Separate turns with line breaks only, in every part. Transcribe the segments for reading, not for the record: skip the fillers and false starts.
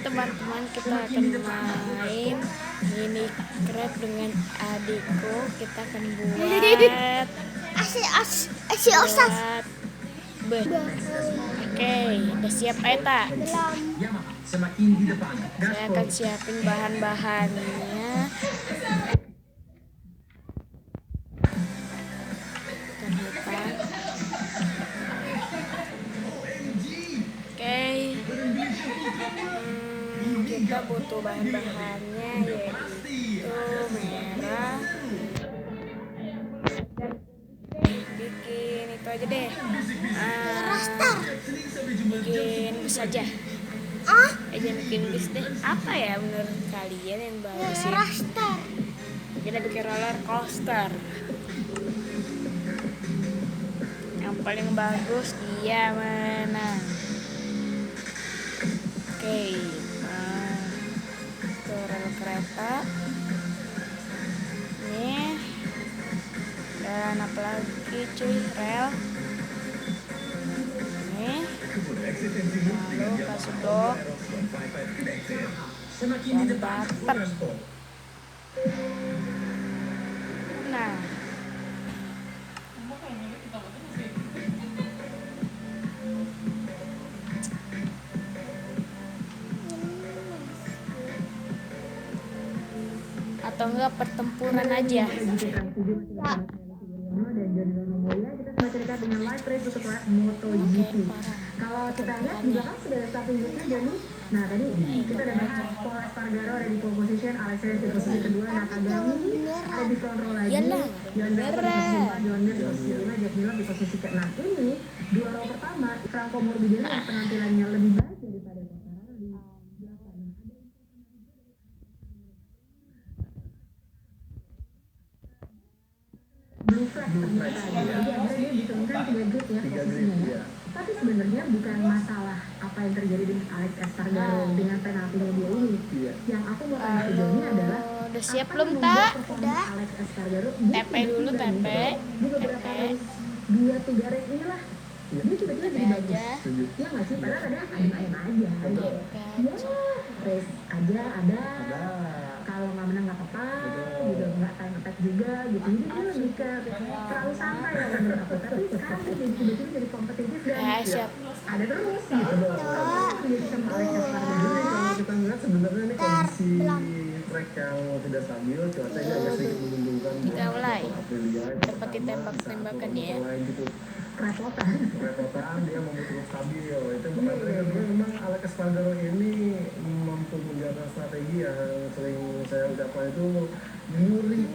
teman-teman, kita akan main Minecraft dengan adikku. Kita akan buat bed. Oke, udah siap Eta? Saya akan siapin bahan-bahannya. Kita butuh bahan-bahannya yaitu merah. Bikin itu aja deh. Bikin bis aja. Jangan bikin bis deh. Apa ya menurut kalian yang bagus ya? Kita bikin roller coaster. Yang paling bagus dia menang. Oke. Rel kereta nih, dan apa lagi cuy, rel nih, lalu kasih blok dan dapat. Nah, atau enggak pertempuran aja.
Cerita dengan live race setelah MotoGP. Kalau kita lihat di belakang sudah ada satu unitnya jadi. Nah tadi kita udah bahas Pol Espargaro ada di pole position, Alex Rins di posisi kedua, Nakagami ada di front row lagi, John Mir di posisi 4, John Mir di posisi 5, Jack Miller di posisi ke-6. Ini dua row pertama Franco Morbidelli yang penampilannya lebih baik daripada Quartararo di belakang. Blue flag ternyata, jadi akhirnya dia diturunkan 3 grid ya posisinya. Tapi sebenarnya bukan masalah apa yang terjadi dengan Alex Espargaro dengan penaltinya dia ini. Yang aku mau tanya ke Joni adalah
udah siap belum tak?
Udah. Alex Espargaro
TP dulu, TP.
Di beberapa race 2-3 race inilah dia tiba-tiba jadi bagus. Ya nggak sih? Padahal ada ayam-ayam aja. Ya race aja ada. Kalau nggak menang nggak apa-apa, gitu nggak time attack juga, gitu. Jadi dia lebih ke terlalu santai ya menurut aku. Tapi sekarang dia tiba-tiba jadi kompetitif dan ada terus gitu. Jadi sama Alex Espargaro.
Kalau kita lihat sebenarnya ini kondisi track yang tidak stabil, cuacanya agak sedikit menguntungkan.
Kita mulai. Seperti tembak-tembakan ya.
Kerepotan
dia membutuhkan stabil. Itu pertanyaan kedua, memang Alex Espargaro ini mampu menjaga strategi yang sering saya ucapkan itu nyuri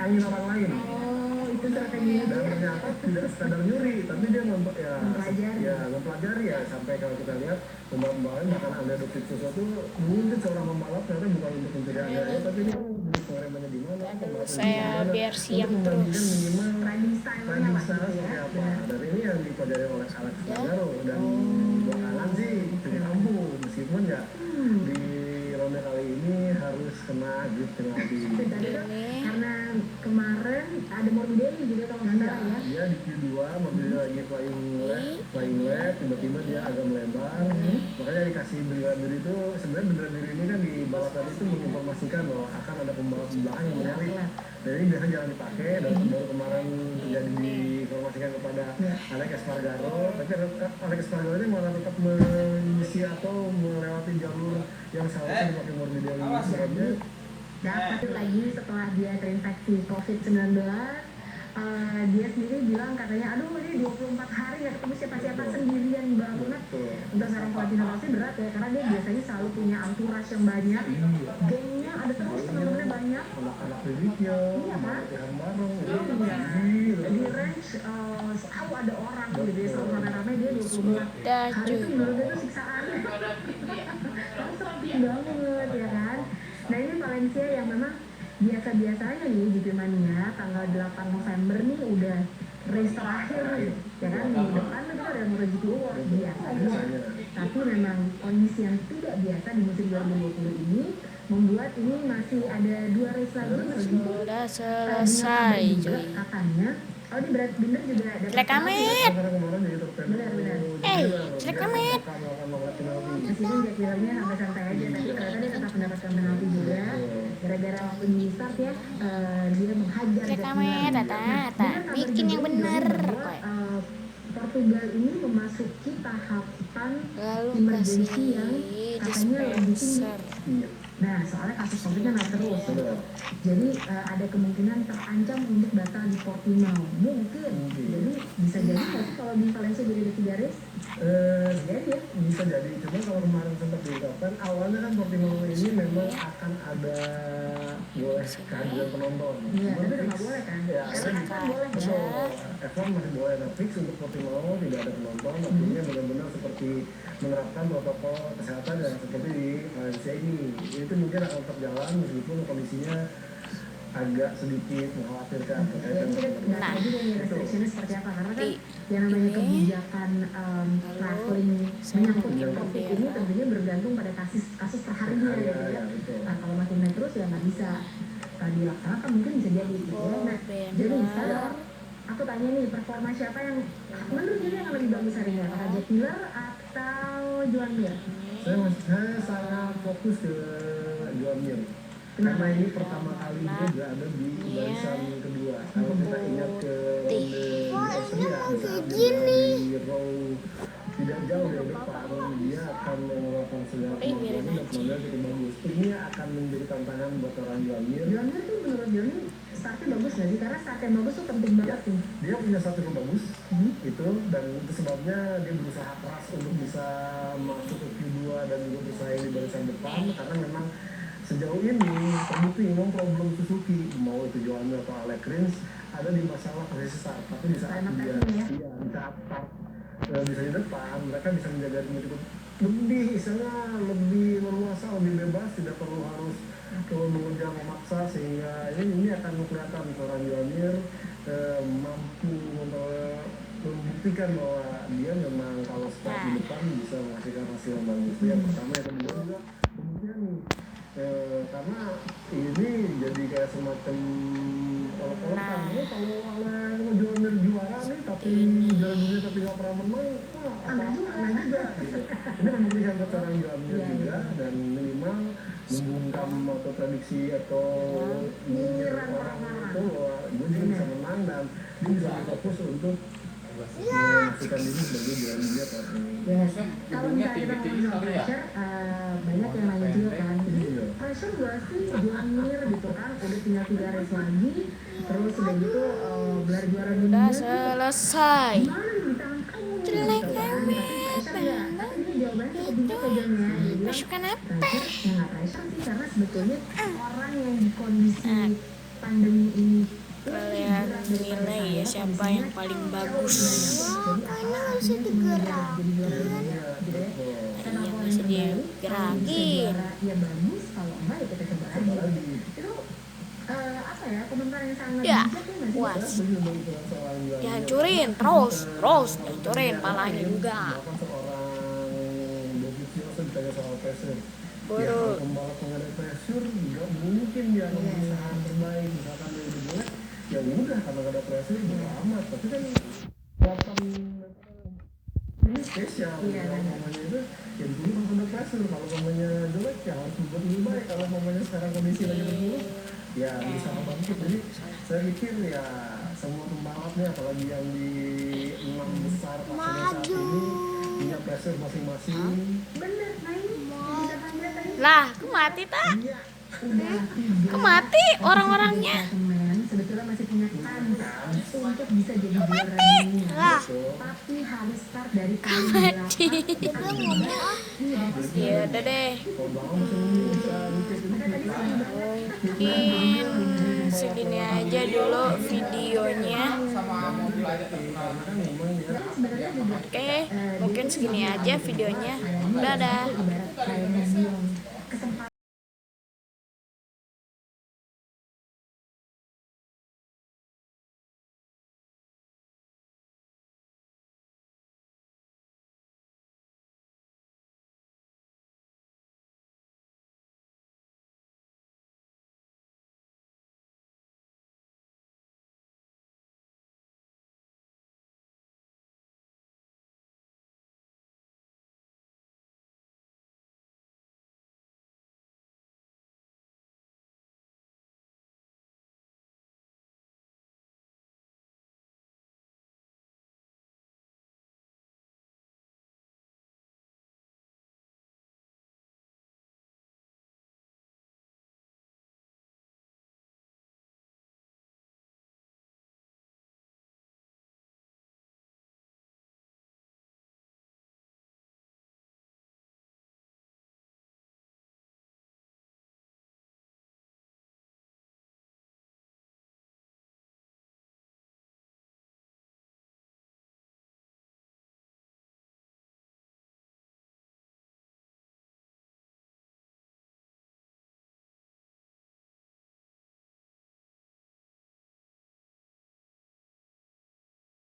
angin orang lain.
Oh, itu strateginya.
Dan ternyata tidak sekadar nyuri, tapi dia mempelajari ya, sampai kalau kita lihat pembalap bahkan ada dokter sesuatu mungkin seorang pembalap ternyata bukan untuk mencari angin, tapi ini pengeremannya di mana,
saya biar siap terus.
Riding style-nya
seperti apa. Dan ini yang dipelajari oleh Alex Espargaro dan bakalan sih tidak ampuh meskipun ya di ronde kali ini harus kena gitu lagi.
Karena kemarin ada Morbidelli juga kalau nggak salah ya.
Dia di Q2 Morbidelli lagi flying lap, tiba-tiba dia agak melebar. Makanya dikasih bendera biru itu, sebenarnya bendera biru ini kan di balap tadi itu menginformasikan bahwa akan ada pembalap belakang yang menyalip. Jadi biasanya jangan dipakai, dan baru kemarin terjadi diinformasikan kepada Alex Espargaro. Tapi Alex Espargaro ini malah tetap mengisi atau melewati jalur yang seharusnya dipakai Morbidelli. Sebabnya
dapat lagi setelah dia terinfeksi COVID-19. Dia sendiri bilang katanya aduh ini 24 hari gak ketemu siapa-siapa sendirian banget. Untuk seorang Valentino Rossi berat ya, karena dia biasanya selalu punya entourage yang banyak, gengnya ada terus, teman-temannya banyak,
anak-anak didiknya,
iya kan?
bareng
Di range selalu ada orang gitu ya, selalu rame-rame. Dia 24 hari itu menurut dia itu siksaan. Harus rapi banget ya kan. Nah ini Valencia yang memang biasa-biasanya nih GP Mania tanggal 8 November nih udah race terakhir nih, ya kan. Minggu depan kita ada MotoGP Awards biasanya. Tapi memang kondisi yang tidak biasa di musim 2020 ini membuat ini masih ada 2 race lagi meskipun
sudah selesai
juga katanya Oh ini berat Binder juga dapat
Jelek amat.
Karena kemarin jadi torpedo.
Benar.
Jelek amat.
Meskipun Jack Millernya santai-santai aja, tapi ternyata dia tetap mendapatkan penalti juga. Gara-gara waktu di start ya, dia menghajar
Jelek
Jack
amat,
Miller.
Tata. Bikin yang bener.
Portugal ini memasuki tahapan
Lalu
emergency
kasih
yang katanya lebih tinggi.
dispenser.
Iya.
Nah, soalnya kasus COVID-nya naik terus.
Benar.
Jadi ada kemungkinan terancam untuk batal di Portimao. Mungkin. Jadi bisa jadi nggak sih kalau di Valencia jadi ada 3 race?
Jadi ya bisa jadi. Cuma kalau kemarin sempat diungkapkan awalnya kan Portimao ini memang akan ada boleh kehadiran penonton.
Iya,
Cuma
tapi udah
fix.
nggak boleh kan?
Ya,
Karena
kan
F1 boleh
betul.
kan?
F1 masih boleh, nah fix untuk Portimao tidak ada penonton. Artinya benar-benar seperti menerapkan protokol kesehatan yang seperti di Valencia ini. Itu mungkin akan tetap jalan meskipun kondisinya agak sedikit mengkhawatirkan terkait
Ya,
dengan
kita nggak tahu juga nih restrictionnya seperti apa. Karena kan yang namanya kebijakan traveling menyangkut COVID ini tentunya bergantung pada kasus perharinya gitu ya. Nah, kalau makin naik terus ya nggak bisa dilaksanakan, mungkin bisa jadi gitu ya. Nah, jadi sekarang aku tanya nih, performa siapa yang menurut diri yang lebih bagus hari ini? Apakah Jack Miller atau Joan Mir?
Saya sangat fokus ke Joan Mir. Karena ini pertama kali dia berada di barisan kedua. Kalau kita ingat ke Austria, saat dia di row tidak jauh dari depan, dia akan mengeluarkan segala kemampuannya dan kemampuannya cukup bagus. Ini akan menjadi tantangan buat orang Joan Mir.
Joan Mir tuh menurut Johnny startnya bagus nggak sih? Karena start yang bagus tuh penting banget sih.
Dia punya satu yang bagus, itu, dan itu sebabnya dia berusaha keras untuk bisa masuk ke Q2 dan juga bersaing di barisan depan, karena memang sejauh ini terbukti memang problem Suzuki, mau itu Joan Mir atau Alex Rins, ada di masalah posisi start. Tapi di saat dia di saat start bisa di depan, mereka bisa menjaga dirinya cukup lebih, misalnya lebih leluasa, lebih bebas, tidak perlu harus mengejar memaksa, sehingga ini akan kelihatan seorang Joan Mir mampu membuktikan bahwa dia memang kalau start di depan bisa menghasilkan hasil yang bagus. Yang pertama, yang kedua juga kemudian karena ini jadi kayak semacam olok-olokan. Kalau Joan Mir juara nih tapi juara dunia tapi nggak pernah menang, aneh juga gitu. Ini memberikan keterangan Joan Mir juga, dan minimal membungkam atau prediksi atau menyerang orang itu bahwa gue juga bisa menang dan dia bisa fokus untuk memastikan diri sebagai juara dunia tahun ini.
Yes. Kalau misalnya kita ngomongin soal pressure, banyak yang nanya juga kan, pressure gak sih Joan Mir gitu kan, udah tinggal 3 race lagi, terus udah gitu gelar juara dunia
Udah selesai.
gimana nih di tangan kamu
Jelek
gitu kan?
amat.
Pressure nggak? Tapi ini jawabannya cukup bijak ya John ya. Dia bilang,
Masukan apa?
pressure ya nggak pressure sih, karena sebetulnya orang yang di kondisi pandemi ini
Kalian nilai ya siapa yang paling bagus.
makanya harusnya digerakin
Iya, masih digerakin.
ya bagus, kalau enggak ya kita coba lagi. Itu apa ya, komentar yang sangat
Ya,
bijak ya nggak sih?
puas. Dihancurin terus dihancurin palanya juga.
Seorang Dovizioso ditanya soal pressure.
Baru
Pembalap yang ada pressure nggak mungkin dia berusaha terbaik, misalkan dia udah jelek, ya udah karena nggak ada pressure bodo amat. Tapi kan balapan ini spesial, kalau namanya itu ya dulu harus ada pressure. Kalau namanya jelek ya harus berbuat lebih baik. Kalau namanya sekarang kondisi lagi terburuk, ya berusaha bangkit. Jadi saya pikir ya semua pembalapnya, apalagi yang di 6 besar pasalnya saat ini, punya pressure masing-masing.
Bener, nah ini yang bisa tampil tadi.
lah, aku mati tak?
Iya,
Aku mati orang-orangnya.
Sebetulnya masih punya kans untuk bisa jadi juara dunia.
Lah,
Tapi harus start dari kali
mati.
8.
Ya udah deh.
kalau bangun masih bisa mikir
Mungkin segini aja dulu videonya. Oke, mungkin segini aja videonya. Dadah.
Ibarat kayak museum. Kesempatan